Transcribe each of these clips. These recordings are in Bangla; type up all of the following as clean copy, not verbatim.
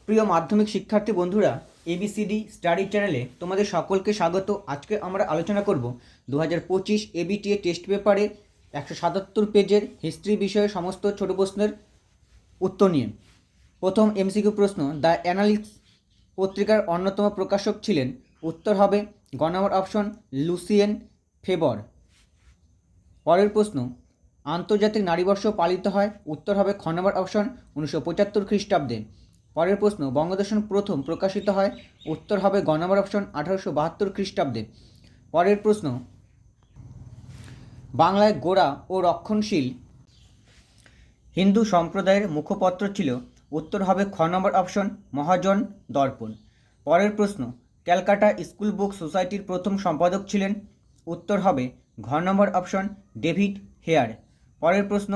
প্রিয় মাধ্যমিক শিক্ষার্থী বন্ধুরা, এবিসিডি স্টাডি চ্যানেলে তোমাদের সকলকে স্বাগত। আজকে আমরা আলোচনা করব 2025 এবিটিএ টেস্ট পেপারে 177 পেজের হিস্ট্রি বিষয়ে সমস্ত ছোট প্রশ্নের উত্তর নিয়ে। প্রথম এমসিকিউ প্রশ্ন, দ্য অ্যানালিস্ট পত্রিকার অন্যতম প্রকাশক ছিলেন? উত্তর হবে গ নম্বর অপশন লুসিয়েন ফেবর। পরের প্রশ্ন, আন্তর্জাতিক নারীবর্ষ পালিত হয়? উত্তর হবে খ নম্বর অপশন 1975 খ্রিস্টাব্দে। পরের প্রশ্ন, বঙ্গদর্শন প্রথম প্রকাশিত হয়? উত্তর হবে গ নম্বর অপশন 1872 খ্রিস্টাব্দে। পরের প্রশ্ন, বাংলায় গোঁড়া ও রক্ষণশীল হিন্দু সম্প্রদায়ের মুখপত্র ছিল? উত্তর হবে খ নম্বর অপশন মহাজন দর্পণ। পরের প্রশ্ন, ক্যালকাটা স্কুল বুক সোসাইটির প্রথম সম্পাদক ছিলেন? উত্তর হবে ঘ নম্বর অপশন ডেভিড হেয়ার। পরের প্রশ্ন,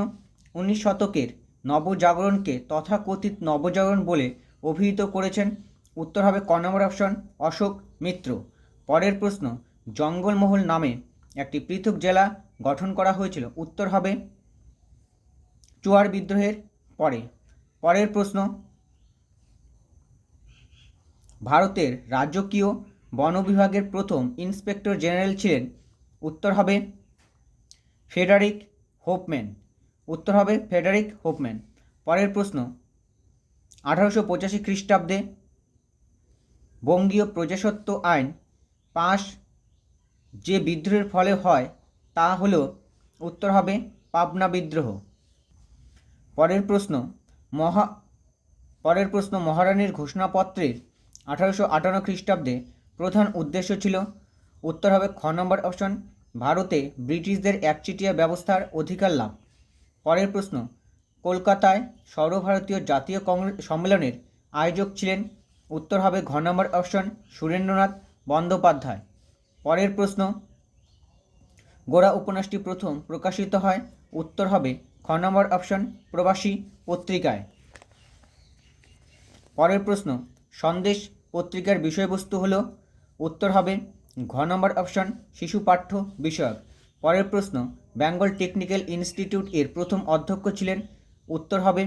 19 শতকের নবজাগরণকে তথাকথিত নবজাগরণ বলে অভিহিত করেছেন? উত্তর হবে ক নম্বর অপশন অশোক মিত্র। পরের প্রশ্ন, জঙ্গলমহল নামে একটি পৃথক জেলা গঠন করা হয়েছিল? উত্তর হবে চুয়ার বিদ্রোহের পরে। পরের প্রশ্ন, ভারতের রাজকীয় বন বিভাগের প্রথম ইন্সপেক্টর জেনারেল ছিলেন? উত্তর হবে ফ্রেডারিক হোপম্যান। উত্তর হবে ফ্রেডারিক হোপম্যান। পরের প্রশ্ন, 1885 খ্রিস্টাব্দে বঙ্গীয় প্রজাসত্ব আইন পাশ যে বিদ্রোহের ফলে হয় তা হল? উত্তর হবে পাবনা বিদ্রোহ। পরের প্রশ্ন, মহারানীর ঘোষণাপত্রের 1858 খ্রিস্টাব্দে প্রধান উদ্দেশ্য ছিল? উত্তর হবে খ নম্বর অপশন ভারতে ব্রিটিশদের একচেটিয়া ব্যবস্থার অধিকার লাভ। পরের প্রশ্ন, কলকাতায় সর্বভারতীয় জাতীয় কংগ্রেস সম্মেলনের আয়োজক ছিলেন? উত্তর হবে ঘ নম্বর অপশন সুরেন্দ্রনাথ বন্দ্যোপাধ্যায়। পরের প্রশ্ন, গোরা উপন্যাসটি প্রথম প্রকাশিত হয়? উত্তর হবে খ নম্বর অপশন প্রবাসী পত্রিকায়। পরের প্রশ্ন, সন্দেশ পত্রিকার বিষয়বস্তু হল? উত্তর হবে ঘ নম্বর অপশন শিশু পাঠ্য বিষয়ক। পরের প্রশ্ন, বেঙ্গল টেকনিক্যাল ইনস্টিটিউট এর প্রথম অধ্যক্ষ ছিলেন? উত্তর হবে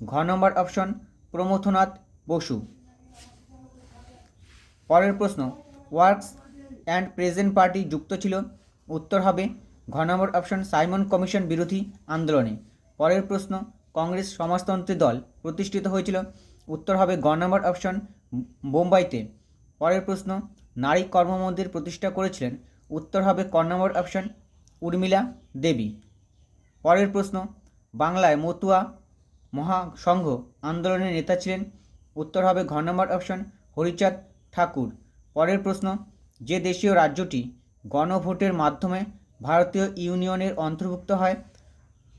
ঘ নম্বর অপশন প্রমথনাথ বসু। পরের প্রশ্ন, ওয়ার্কস অ্যান্ড প্রেজেন্ট পার্টি যুক্ত ছিল? উত্তর হবে ঘ নম্বর অপশন সাইমন কমিশন বিরোধী আন্দোলনে। পরের প্রশ্ন, কংগ্রেস সমাজতন্ত্রী দল প্রতিষ্ঠিত হয়েছিল? উত্তর হবে গ নম্বর অপশন বোম্বাইতে। পরের প্রশ্ন, নারী কর্মমন্দির প্রতিষ্ঠা করেছিলেন? উত্তর হবে ক নম্বর অপশন উর্মিলা দেবী। পরের প্রশ্ন, বাংলায় মতুয়া মহাসংঘ আন্দোলনের নেতা ছিলেন? উত্তর হবে ঘ নম্বর অপশন হরিচাঁদ ঠাকুর। পরের প্রশ্ন, যে দেশীয় রাজ্যটি গণভোটের মাধ্যমে ভারতীয় ইউনিয়নের অন্তর্ভুক্ত হয়?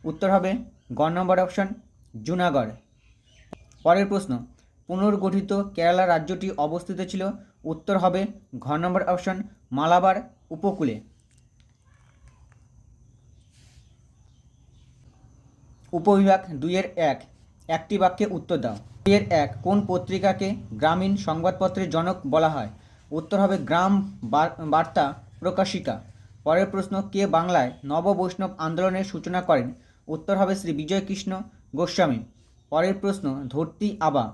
উত্তর হবে গ নম্বর অপশন জুনাগড়। পরের প্রশ্ন, পুনর্গঠিত কেরালা রাজ্যটি অবস্থিত ছিল? উত্তর হবে ঘ নম্বর অপশন মালাবার উপকূলে। উপবিভাগ 2-1 একটি বাক্যে উত্তর দাও। 2-1 কোন পত্রিকাকে গ্রামীণ সংবাদপত্রের জনক বলা হয়? উত্তর হবে গ্রাম বার্তা প্রকাশিকা। পরের প্রশ্ন, কে বাংলায় নব বৈষ্ণব আন্দোলনের সূচনা করেন? উত্তর হবে শ্রী বিজয়কৃষ্ণ গোস্বামী। পরের প্রশ্ন, ধরতি আবা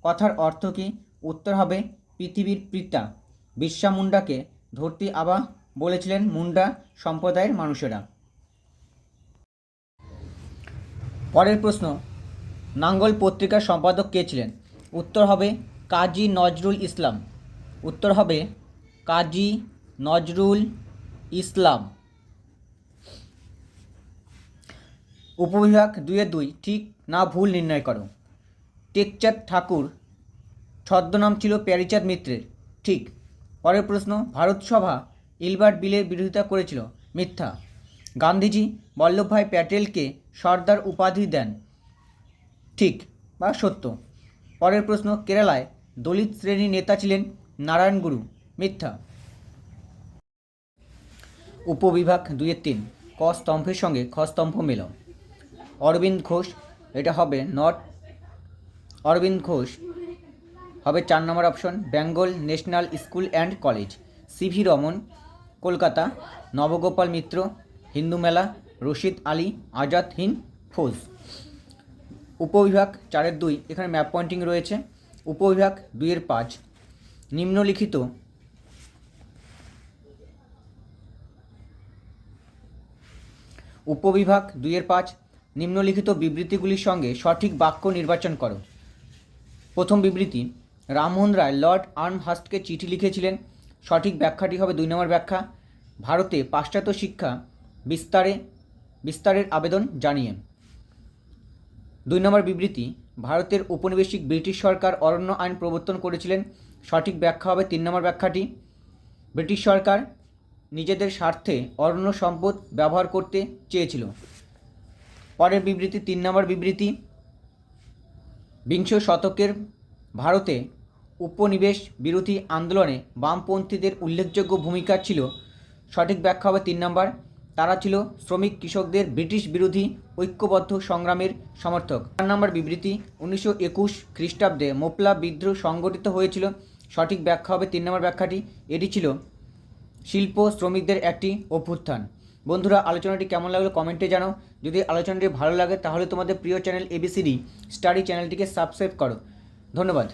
কথার অর্থ কী? উত্তর হবে পৃথিবীর পিতা। বিরসা মুন্ডাকে ধরতি আবা বলেছিলেন মুন্ডা সম্প্রদায়ের মানুষেরা। পরের প্রশ্ন, নাঙ্গল পত্রিকার সম্পাদক কে ছিলেন? উত্তর হবে কাজী নজরুল ইসলাম। উত্তর হবে কাজী নজরুল ইসলাম। উপবিভাগ 2-2 ঠিক না ভুল নির্ণয় করো। টেকচাঁদ ঠাকুর ছদ্মনাম ছিল প্যারীচাঁদ মিত্রের। ঠিক। পরের প্রশ্ন, ভারত সভা ইলবার্ট বিলের বিরোধিতা করেছিল? মিথ্যা। গান্ধীজি বল্লভভাই প্যাটেলকে সর্দার উপাধি দেন? ঠিক বা সত্য। পরের প্রশ্ন, কেরালায় দলিত শ্রেণীর নেতা ছিলেন নারায়ণ গুরু? মিথ্যা। উপবিভাগ 2-3 ক স্তম্ভের সঙ্গে খ স্তম্ভ মেলাও। অরবিন্দ ঘোষ, এটা হবে নট। অরবিন্দ ঘোষ হবে 4 number option Bengal national school and college. CV Raman Kolkata. Nabagopal Mitra Hindu Mela. Rashid Ali Azad Hind ফৌজ। উপবিভাগ 4-2 এখানে ম্যাপ পয়েন্টিং রয়েছে। উপবিভাগ 2-5 নিম্নলিখিত উপবিভাগ 2-5 নিম্নলিখিত বিবৃতিগুলির সঙ্গে সঠিক বাক্য নির্বাচন করো। প্রথম বিবৃতি, রামমোহন রায় লর্ড আর্মহার্স্টকে চিঠি লিখেছিলেন। সঠিক ব্যাখ্যাটি হবে 2 নম্বর ব্যাখ্যা, ভারতে পাশ্চাত্য শিক্ষা বিস্তারের আবেদন জানিয়ে। 2 নম্বর বিবৃতি, ভারতের ঔপনিবেশিক ব্রিটিশ সরকার অরণ্য আইন প্রবর্তন করেছিলেন। সঠিক ব্যাখ্যা হবে 3 নম্বর ব্যাখ্যাটি, ব্রিটিশ সরকার নিজেদের স্বার্থে অরণ্য সম্পদ ব্যবহার করতে চেয়েছিল। পরের বিবৃতি 3 নম্বর বিবৃতি, বিংশ শতকের ভারতে উপনিবেশ বিরোধী আন্দোলনে বামপন্থীদের উল্লেখযোগ্য ভূমিকা ছিল। সঠিক ব্যাখ্যা হবে 3 নম্বর, তারা ছিল শ্রমিক কৃষকদের ব্রিটিশ বিরোধী ঐক্যবদ্ধ সংগ্রামের সমর্থক। 4 নম্বর বিবৃতি, 1921 খ্রিস্টাব্দে মোপলা বিদ্রোহ সংগঠিত হয়েছিল। সঠিক ব্যাখ্যা হবে 3 নম্বর ব্যাখ্যাটি, এটি ছিল শিল্প শ্রমিকদের একটি অভ্যুত্থান। বন্ধুরা, আলোচনাটি কেমন লাগলো কমেন্টে জানাও। যদি আলোচনাটি ভালো লাগে তাহলে তোমাদের প্রিয় চ্যানেল ABCD স্টাডি চ্যানেলটিকে সাবস্ক্রাইব করো। ধন্যবাদ।